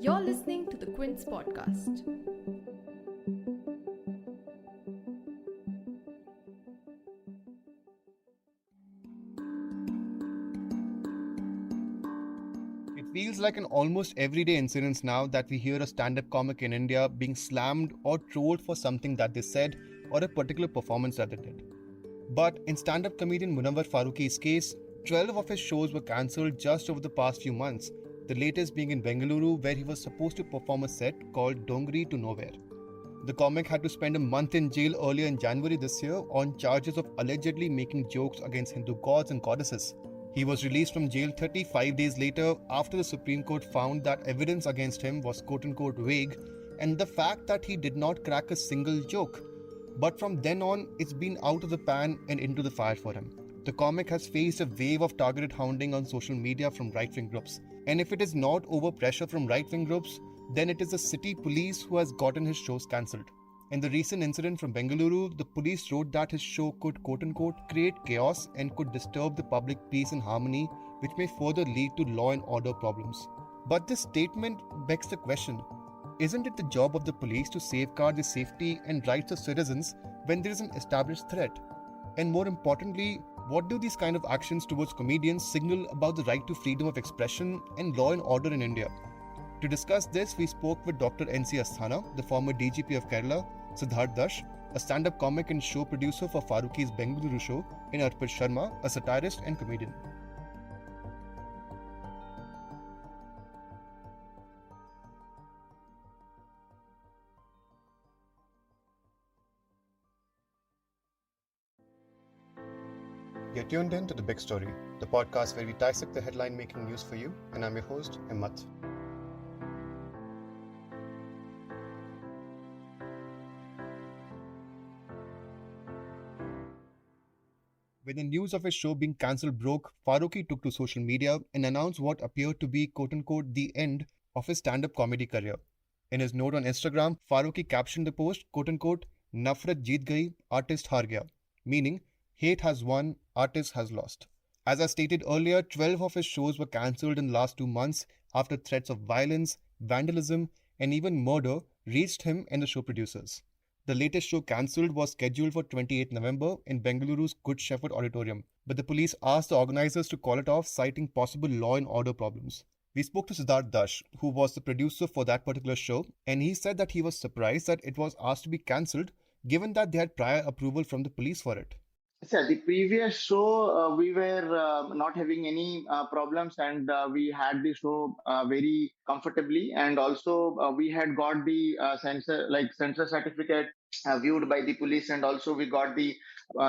You're listening to the Quint's podcast. It feels like an almost everyday incident now that we hear a stand-up comic in India being slammed or trolled for something that they said or a particular performance that they did. But in stand-up comedian Munawar Faruqui's case, 12 of his shows were cancelled just over the past few months, the latest being in Bengaluru where he was supposed to perform a set called Dongri to Nowhere. The comic had to spend a month in jail earlier in January this year on charges of allegedly making jokes against Hindu gods and goddesses. He was released from jail 35 days later after the Supreme Court found that evidence against him was quote-unquote vague and the fact that he did not crack a single joke. But from then on, it's been out of the pan and into the fire for him. The comic has faced a wave of targeted hounding on social media from right-wing groups. And if it is not over pressure from right-wing groups, then it is the city police who has gotten his shows cancelled. In the recent incident from Bengaluru, the police wrote that his show could quote-unquote create chaos and could disturb the public peace and harmony, which may further lead to law and order problems. But this statement begs the question, isn't it the job of the police to safeguard the safety and rights of citizens when there is an established threat? And more importantly, what do these kind of actions towards comedians signal about the right to freedom of expression and law and order in India? To discuss this, we spoke with Dr. N.C. Asthana, the former DGP of Kerala, Siddharth Dash, a stand-up comic and show producer for Faruqui's Bengaluru show, and Arpit Sharma, a satirist and comedian. You're tuned in to The Big Story, the podcast where we dissect the headline-making news for you, and I'm your host, Himmat. When the news of his show being cancelled broke, Faruqui took to social media and announced what appeared to be quote-unquote the end of his stand-up comedy career. In his note on Instagram, Faruqui captioned the post quote-unquote Nafrat jeet gayi, artist har gaya, meaning hate has won, artist has lost. As I stated earlier, 12 of his shows were cancelled in the last 2 months after threats of violence, vandalism, and even murder reached him and the show producers. The latest show cancelled was scheduled for 28 November in Bengaluru's Good Shepherd Auditorium, but the police asked the organizers to call it off, citing possible law and order problems. We spoke to Siddharth Dash, who was the producer for that particular show, and he said that he was surprised that it was asked to be cancelled, given that they had prior approval from the police for it. So the previous show, we were not having any problems, and we had the show very comfortably. And also, we had got the censor certificate viewed by the police, and also we got the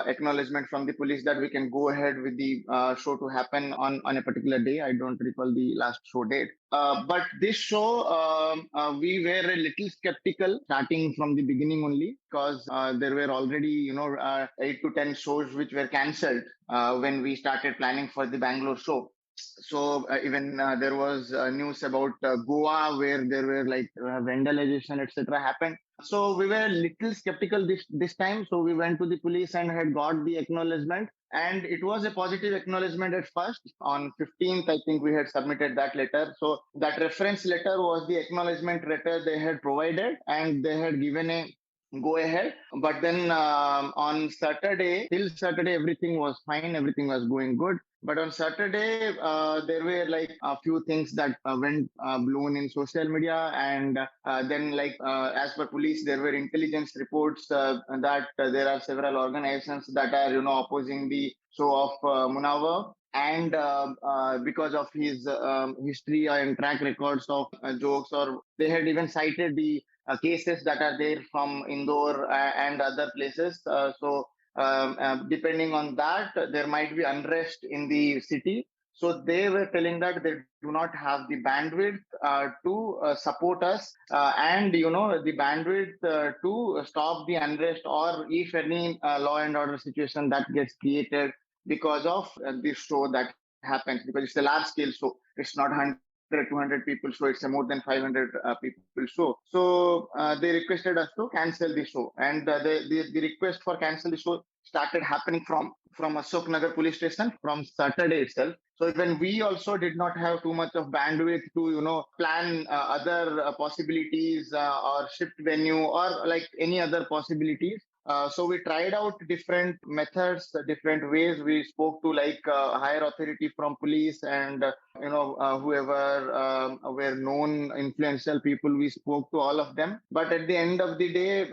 acknowledgement from the police that we can go ahead with the show to happen on a particular day. I don't recall the last show date. But this show, we were a little skeptical starting from the beginning only, because there were already, 8 to 10 shows which were cancelled when we started planning for the Bangalore show. So even there was news about Goa where there were vandalization, etc. happened. So we were a little skeptical this time. So we went to the police and had got the acknowledgement. And it was a positive acknowledgement at first. On 15th, I think we had submitted that letter. So that reference letter was the acknowledgement letter they had provided, and they had given a go ahead. But then on Saturday, till Saturday, everything was fine. Everything was going good. But on Saturday, there were a few things that went blown in social media. And then as per police, there were intelligence reports that there are several organizations that are, opposing the show of Munawar. And because of his history and track records of jokes, or they had even cited the cases that are there from Indore and other places. Depending on that, there might be unrest in the city. So they were telling that they do not have the bandwidth to support us and, the bandwidth to stop the unrest, or if any law and order situation that gets created because of this show that happens, because it's a large scale show. It's not 100 200 people show. It's a more than 500 people show. So they requested us to cancel the show, and the request for cancel the show started happening from Ashok Nagar police station from Saturday itself. So even we also did not have too much of bandwidth to plan other possibilities or shift venue or like any other possibilities. So we tried out different methods, different ways. We spoke to like higher authority from police and whoever were known influential people. We spoke to all of them. But at the end of the day,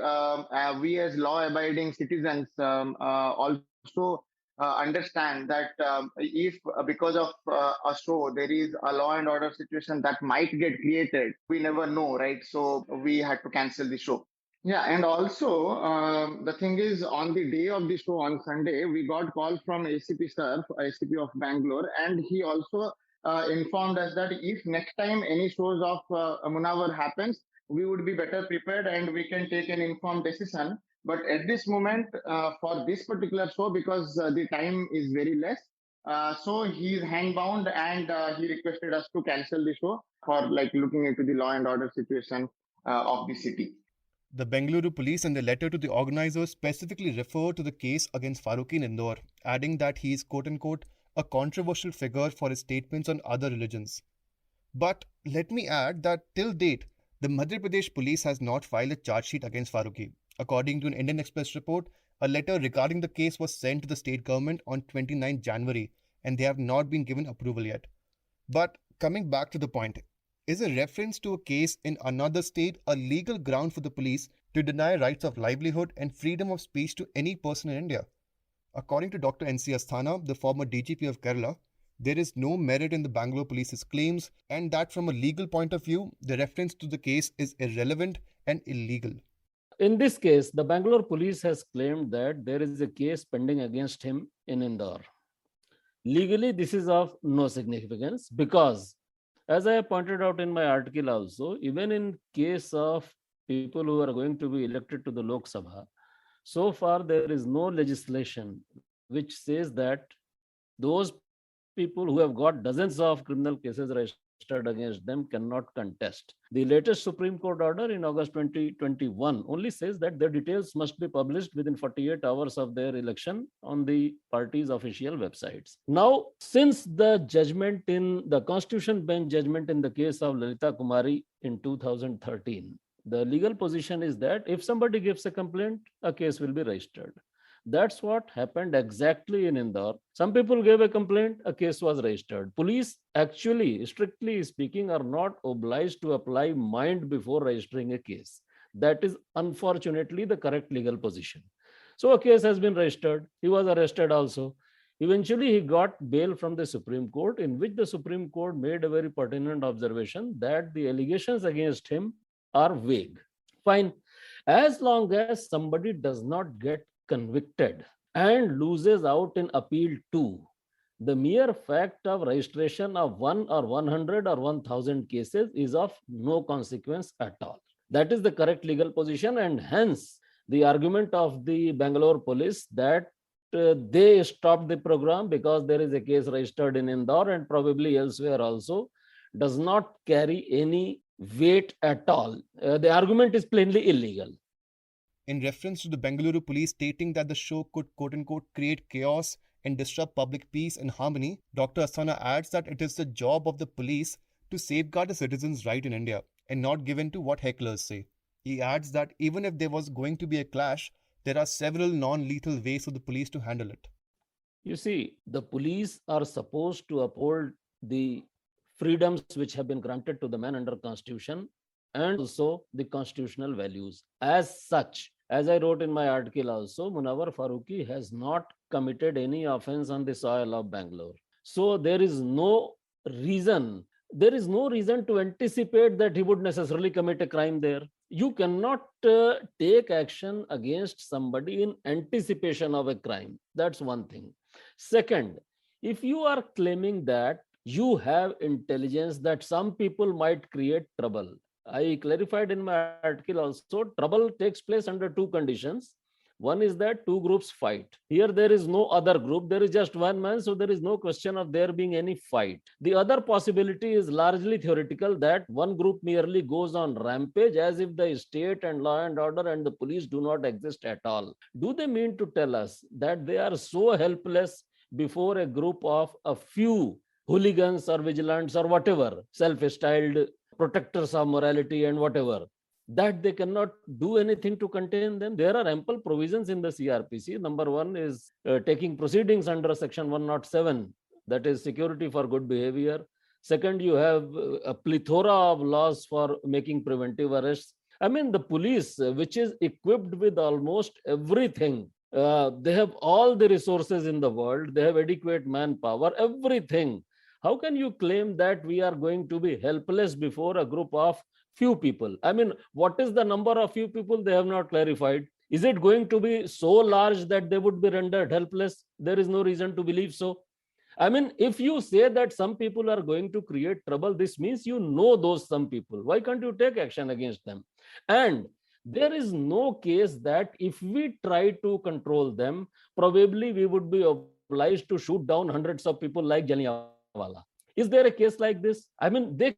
we as law-abiding citizens also understand that if because of a show there is a law and order situation that might get created, we never know, right? So we had to cancel the show. Yeah, and also the thing is, on the day of the show on Sunday, we got call from ACP sir, ACP of Bangalore, and he also informed us that if next time any shows of Munawar happens, we would be better prepared and we can take an informed decision. But at this moment, for this particular show, because the time is very less, so he is handbound and he requested us to cancel the show for like looking into the law and order situation of the city. The Bengaluru police in the letter to the organizers specifically refer to the case against Faruqui in Indore, adding that he is quote-unquote a controversial figure for his statements on other religions. But let me add that till date, the Madhya Pradesh police has not filed a charge sheet against Faruqui. According to an Indian Express report, a letter regarding the case was sent to the state government on 29 January and they have not been given approval yet. But coming back to the point, is a reference to a case in another state a legal ground for the police to deny rights of livelihood and freedom of speech to any person in India? According to Dr. N.C. Asthana, the former DGP of Kerala, there is no merit in the Bangalore police's claims and that from a legal point of view, the reference to the case is irrelevant and illegal. In this case, the Bangalore police has claimed that there is a case pending against him in Indore. Legally, this is of no significance because, as I pointed out in my article also, even in case of people who are going to be elected to the Lok Sabha, so far there is no legislation which says that those people who have got dozens of criminal cases registered against them cannot contest. The latest Supreme Court order in August 2021 only says that their details must be published within 48 hours of their election on the party's official websites. Now, since the judgment in the Constitution Bench judgment in the case of Lalita Kumari in 2013, the legal position is that if somebody gives a complaint, a case will be registered. That's what happened exactly in Indore. Some people gave a complaint, a case was registered. Police actually, strictly speaking, are not obliged to apply mind before registering a case. That is unfortunately the correct legal position. So a case has been registered. He was arrested also. Eventually, he got bail from the Supreme Court, in which the Supreme Court made a very pertinent observation that the allegations against him are vague. Fine. As long as somebody does not get convicted and loses out in appeal too, the mere fact of registration of 1 or 100 or 1000 cases is of no consequence at all. That is the correct legal position, and hence the argument of the Bangalore police that they stopped the program because there is a case registered in Indore and probably elsewhere also does not carry any weight at all. The argument is plainly illegal. In reference to the Bengaluru police stating that the show could quote-unquote create chaos and disrupt public peace and harmony, Dr. Asthana adds that it is the job of the police to safeguard the citizens' right in India and not given to what hecklers say. He adds that even if there was going to be a clash, there are several non-lethal ways for the police to handle it. You see, the police are supposed to uphold the freedoms which have been granted to the man under Constitution and also the constitutional values. As such, as I wrote in my article also, Munawar Faruqui has not committed any offense on the soil of Bangalore. So there is no reason to anticipate that he would necessarily commit a crime there. You cannot take action against somebody in anticipation of a crime. That's one thing. Second, if you are claiming that you have intelligence that some people might create trouble, I clarified in my article also, trouble takes place under two conditions. One is that two groups fight. Here there is no other group. There is just one man. So there is no question of there being any fight. The other possibility is largely theoretical, that one group merely goes on rampage as if the state and law and order and the police do not exist at all. Do they mean to tell us that they are so helpless before a group of a few hooligans or vigilantes or whatever, self-styled protectors of morality and whatever, that they cannot do anything to contain them? There are ample provisions in the CRPC. Number one is taking proceedings under section 107, that is security for good behavior. Second, you have a plethora of laws for making preventive arrests. I mean, the police, which is equipped with almost everything, they have all the resources in the world, they have adequate manpower, everything. How can you claim that we are going to be helpless before a group of few people? I mean, what is the number of few people? They have not clarified. Is it going to be so large that they would be rendered helpless? There is no reason to believe so. I mean, if you say that some people are going to create trouble, this means you know those some people. Why can't you take action against them? And there is no case that if we try to control them, probably we would be obliged to shoot down hundreds of people like Jallianwala. Is there a case like this? I mean, they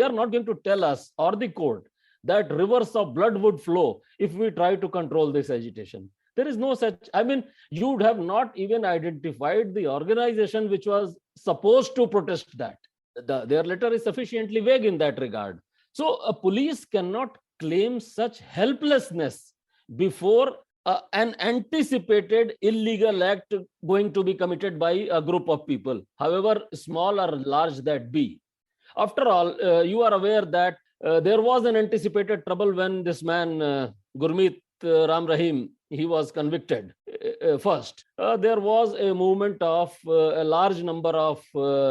are not going to tell us or the court that rivers of blood would flow if we try to control this agitation. There is no such, I mean, you would have not even identified the organization which was supposed to protest that. Their letter is sufficiently vague in that regard. So a police cannot claim such helplessness before an anticipated illegal act going to be committed by a group of people, however small or large that be. After all, you are aware that there was an anticipated trouble when this man, Gurmeet Ram Rahim, he was convicted first. There was a movement of a large number of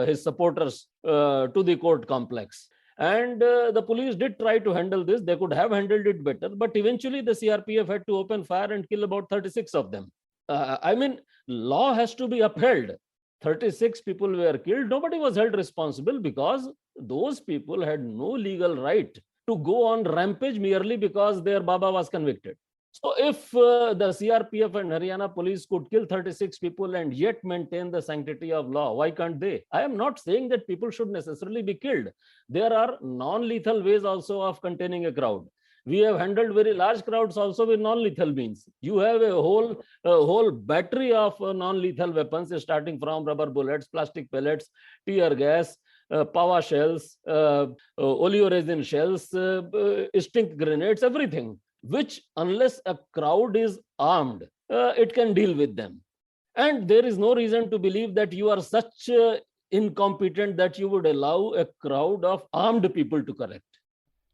his supporters to the court complex. And the police did try to handle this. They could have handled it better, but eventually the CRPF had to open fire and kill about 36 of them. I mean, law has to be upheld. 36 people were killed. Nobody was held responsible because those people had no legal right to go on rampage merely because their Baba was convicted. So if the CRPF and Haryana police could kill 36 people and yet maintain the sanctity of law, why can't they? I am not saying that people should necessarily be killed. There are non-lethal ways also of containing a crowd. We have handled very large crowds also with non-lethal means. You have a whole battery of non-lethal weapons, starting from rubber bullets, plastic pellets, tear gas, pawa shells, oleoresin shells, stink grenades, everything, which unless a crowd is armed, it can deal with them. And there is no reason to believe that you are such incompetent that you would allow a crowd of armed people to correct.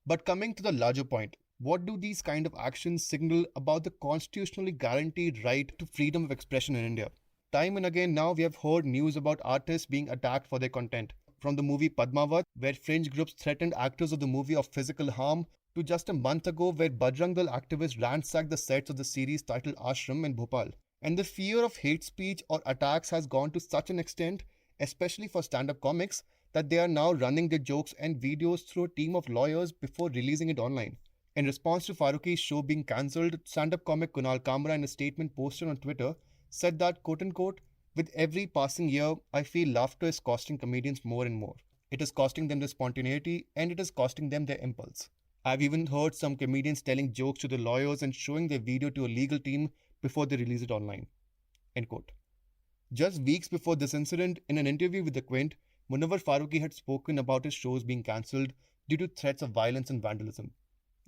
But coming to the larger point, what do these kind of actions signal about the constitutionally guaranteed right to freedom of expression in India? Time and again now we have heard news about artists being attacked for their content. From the movie Padmavat, where fringe groups threatened actors of the movie of physical harm, to just a month ago where Bajrang Dal activists ransacked the sets of the series titled Ashram in Bhopal. And the fear of hate speech or attacks has gone to such an extent, especially for stand-up comics, that they are now running their jokes and videos through a team of lawyers before releasing it online. In response to Faruqi's show being cancelled, stand-up comic Kunal Kamra, in a statement posted on Twitter, said that, quote-unquote, "With every passing year, I feel laughter is costing comedians more and more. It is costing them their spontaneity and it is costing them their impulse. I've even heard some comedians telling jokes to the lawyers and showing their video to a legal team before they release it online." End quote. Just weeks before this incident, in an interview with the Quint, Munawar Faruqui had spoken about his shows being cancelled due to threats of violence and vandalism.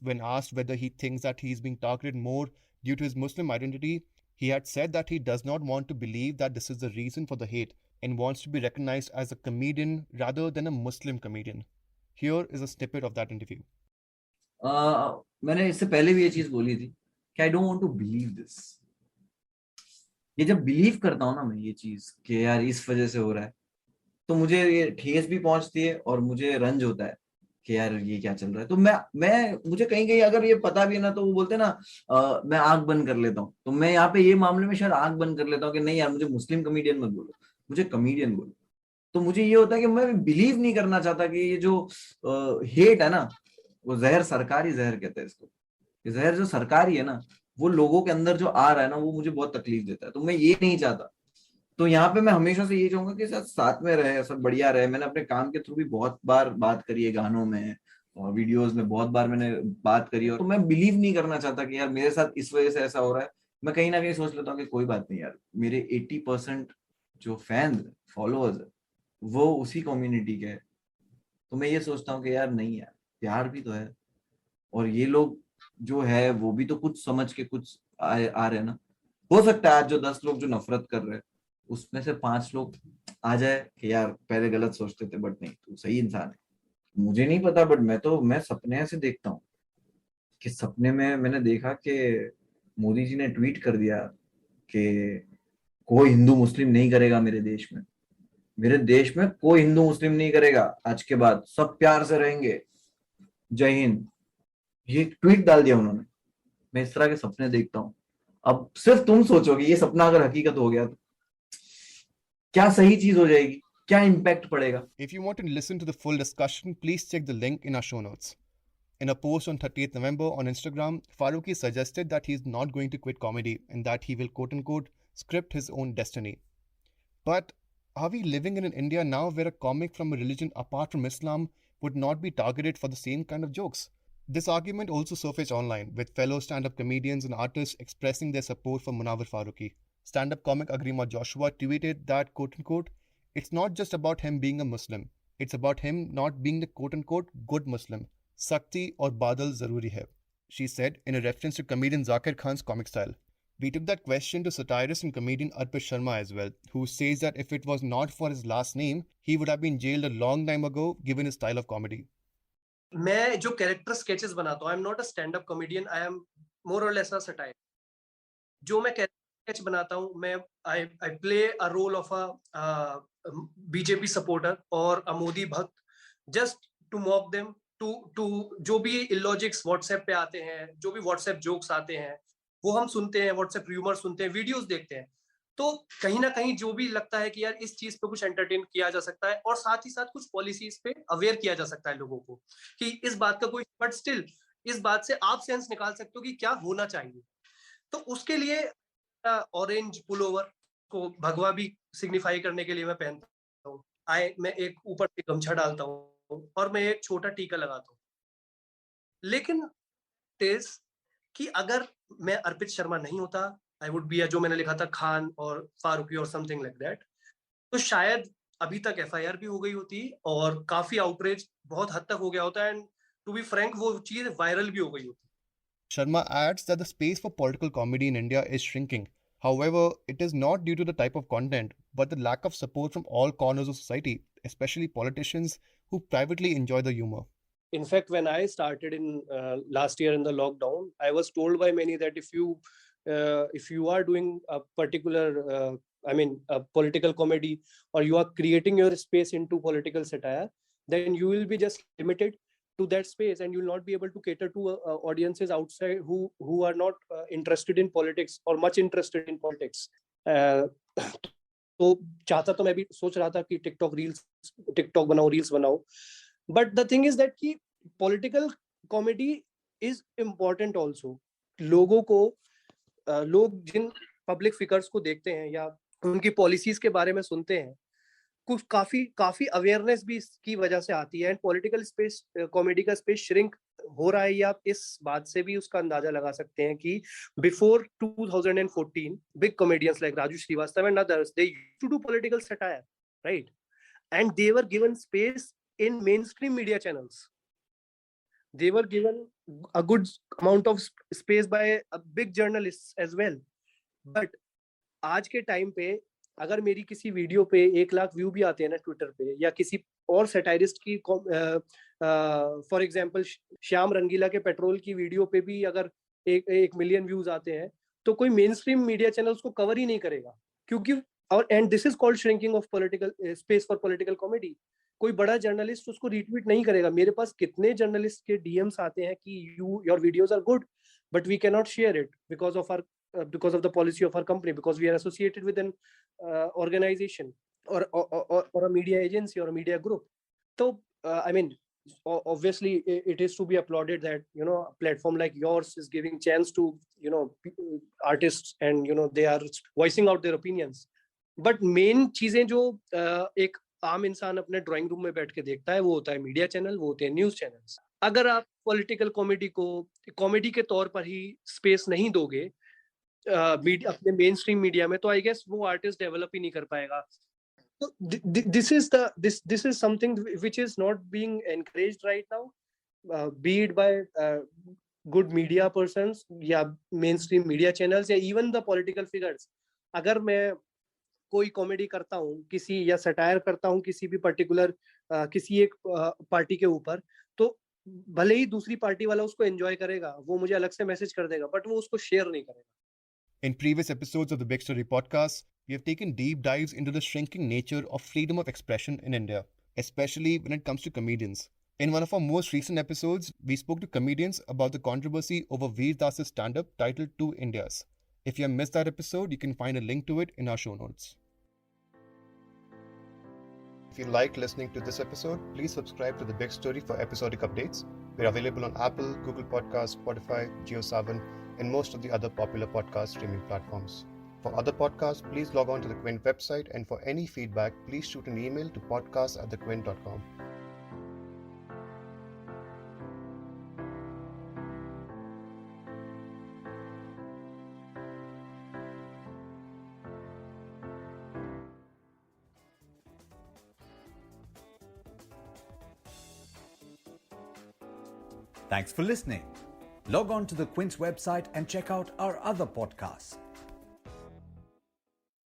When asked whether he thinks that he is being targeted more due to his Muslim identity, he had said that he does not want to believe that this is the reason for the hate and wants to be recognized as a comedian rather than a Muslim comedian. Here is a snippet of that interview. मैंने इससे पहले भी ये चीज बोली थी कि I don't want to believe this. ये जब बिलीव करता हूँ ना मैं ये चीज कि यार इस वजह से हो रहा है, तो मुझे ये ठेस भी पहुंचती है और मुझे रंज होता है कि यार ये क्या चल रहा है. तो मैं मुझे कहीं कहीं अगर ये पता भी है ना, तो वो बोलते हैं ना मैं आंख बंद कर लेता हूँ. तो मैं यहाँ पे ये मामले में शायद आंख बंद कर लेता हूँ कि नहीं यार, मुझे मुस्लिम कमेडियन मत बोलो, मुझे कमेडियन बोलो. तो मुझे ये होता है कि मैं बिलीव नहीं करना चाहता कि ये जो हेट है ना, वो जहर, सरकारी जहर कहते हैं इसको. ये जहर जो सरकारी है ना, वो लोगों के अंदर जो आ रहा है ना, वो मुझे बहुत तकलीफ देता है, तो मैं ये नहीं चाहता। तो यहाँ पे मैं हमेशा से ये चाहूंगा कि साथ में रहे, सब बढ़िया रहे। मैंने अपने काम के थ्रू भी बहुत बार बात करी है, गानों में और वीडियोस में बहुत बार मैंने बात करी है, और तो मैं बिलीव नहीं करना चाहता कि यार मेरे साथ इस वजह से ऐसा हो रहा है। मैं कहीं ना कहीं सोच लेता हूँ कि कोई बात नहीं यार, मेरे 80% जो फैन फॉलोअर्स है वो उसी कम्युनिटी के है। तो मैं ये सोचता हूँ कि यार नहीं यार, प्यार भी तो है, और ये लोग जो है वो भी तो कुछ समझ के कुछ आ रहे हैं ना। हो सकता है आज जो 10 लोग जो नफरत कर रहे हैं उसमें से 5 लोग आ जाए कि यार पहले गलत सोचते थे बट नहीं, तू सही इंसान है। मुझे नहीं पता, बट मैं सपने ऐसे देखता हूँ कि सपने में मैंने देखा कि मोदी जी ने ट्वीट कर दिया कि कोई हिंदू मुस्लिम नहीं करेगा मेरे देश में, मेरे देश में कोई हिंदू मुस्लिम नहीं करेगा, आज के बाद सब प्यार से रहेंगे, जय हिंद। ये ट्वीट डाल दिया उन्होंने। मैं इस तरह के सपने देखता हूँ। अब सिर्फ तुम सोचो कि ये सपना अगर हकीकत हो गया तो क्या सही चीज हो जाएगी, क्या इम्पैक्ट पड़ेगा। If you want to listen to the full discussion, please check the link in our show notes. In a post on 30th November on Instagram, Faruqui suggested that he is not going to quit comedy and that he will quote unquote script his own destiny. But are we living in an India now where a comic from a religion apart from Islam would not be targeted for the same kind of jokes? This argument also surfaced online, with fellow stand up comedians and artists expressing their support for Munawar Faruqui. Stand up comic Agrima Joshua tweeted that, quote unquote, it's not just about him being a Muslim, it's about him not being the quote unquote good Muslim. Sakti or Badal Zaruri hai, she said in a reference to comedian Zakir Khan's comic style. We took that question to satirist and comedian Arpit Sharma as well, who says that if it was not for his last name, he would have been jailed a long time ago given his style of comedy. मैं जो character sketches बनाता हूँ, I am not a stand up comedian, I am more और less a satire. जो मैं character sketch बनाता हूँ, मैं I play a role of a BJP supporter और a Modi bhakt, just to mock them, to जो भी इलॉजिक्स व्हाट्सएप पे आते हैं, जो भी व्हाट्सएप जोक्स आते हैं वो हम सुनते हैं, व्हाट्सएप र्यूमर सुनते हैं, वीडियोस देखते हैं। तो कहीं ना कहीं जो भी लगता है कि यार इस चीज पे कुछ एंटरटेन किया जा सकता है और साथ ही साथ कुछ पॉलिसीज पे अवेयर किया जा सकता है लोगों को कि इस बात का कोई, बट स्टिल इस बात से आप सेंस निकाल सकते हो कि क्या होना चाहिए। तो उसके लिए ऑरेंज पुलोवर को भगवा भी सिग्निफाई करने के लिए मैं पहनता हूँ। मैं एक ऊपर से गमछा डालता हूँ और मैं एक छोटा टीका लगाता हूँ। लेकिन टेस कि अगर मैं अर्पित शर्मा नहीं होता, आई वुड बी, जो मैंने लिखा था खान और फारूकी और समथिंग लाइक दैट, तो शायद अभी तक एफआईआर भी हो गई होती और काफी आउटरीच बहुत हद तक हो गया होता, एंड टू बी फ्रैंक वो चीज वायरल भी हो गई होती। Sharma adds that the space for political comedy in India is shrinking. However, it is not due to the type of content, but the lack of support from all corners of society, especially politicians who privately enjoy the humor. In fact, when I started in last year in the lockdown, I was told by many that if you are doing a particular a political comedy, or you are creating your space into political satire, then you will be just limited to that space and you will not be able to cater to audiences outside who are not interested in politics or much interested in politics. तो चाहता तो मैं भी सोच रहा था कि TikTok बनाओ, रील्स बनाओ, but the thing is that कि political comedy is important also. लोग जिन पब्लिक फिगर्स को देखते हैं या उनकी पॉलिसीज के बारे में सुनते हैं, कुछ काफी अवेयरनेस भी इसकी वजह से आती है। एंड पॉलिटिकल स्पेस, कॉमेडी का स्पेस श्रिंक हो रहा है, या आप इस बात से भी उसका अंदाजा लगा सकते हैं कि before 2014 big comedians like Raju Srivastava and others, they used to do political satire, right, and they were given space in mainstream media channels. They were given a good amount of space by a big journalists as well. But आज के time पे अगर मेरी किसी video पे 1 lakh view भी आते हैं ना ट्विटर पे, या किसी और सैटारिस्ट की फॉर एग्जांपल श्याम रंगीला के पेट्रोल की वीडियो पे भी अगर 1 मिलियन व्यूज आते हैं, तो कोई मेन स्ट्रीम मीडिया चैनल उसको कवर ही नहीं करेगा, क्योंकि और and this is called shrinking of political space for political comedy. कोई बड़ा जर्नलिस्ट उसको रीट्वीट नहीं करेगा। मेरे पास कितने जर्नलिस्ट के डीएम्स आते हैं कि your videos are good but we can not share it because of the policy of our company, because we are associated with an organization और अ मीडिया एजेंसी और मीडिया ग्रुप। तो I mean obviously it is to be applauded that a platform like yours is giving chance to artists, and they are voicing out their opinions. But main चीजें जो एक आम इंसान अपने drawing room में बैठ के देखता है, वो होता है मीडिया चैनल, वो होते हैं न्यूज चैनल्स. अगर आप पॉलिटिकल कॉमेडी को कॉमेडी के तौर पर ही स्पेस नहीं दोगे अपने मेन स्ट्रीम मीडिया में, तो आई गेस वो आर्टिस्ट डेवलप ही नहीं कर पाएगा. So this is something which is not being encouraged right now, be it by good media persons या mainstream media channels या even the political figures. अगर मैं कोई कॉमेडी करता हूँ किसी या सटायर करता हूँ किसी भी पर्टिकुलर किसी एक पार्टी के ऊपर, तो भले ही दूसरी पार्टी वाला उसको एंजॉय करेगा, वो मुझे अलग से मैसेज कर देगा, बट वो उसको शेयर नहीं करेगा. In previous episodes of the Big Story podcast, we have taken deep dives into the shrinking nature of freedom of expression in India, especially when it comes to comedians. In one of our most recent episodes, we spoke to comedians about the controversy over Veer Das's stand-up titled Two Indias. If you have missed that episode, you can find a link to it in our show notes. If you liked listening to this episode, please subscribe to The Big Story for episodic updates. We're available on Apple, Google Podcasts, Spotify, JioSaavn, and most of the other popular podcast streaming platforms. For other podcasts, please log on to the Quint website, and for any feedback, please shoot an email to podcast@thequint.com. Thanks for listening. Log on to the Quint website and check out our other podcasts.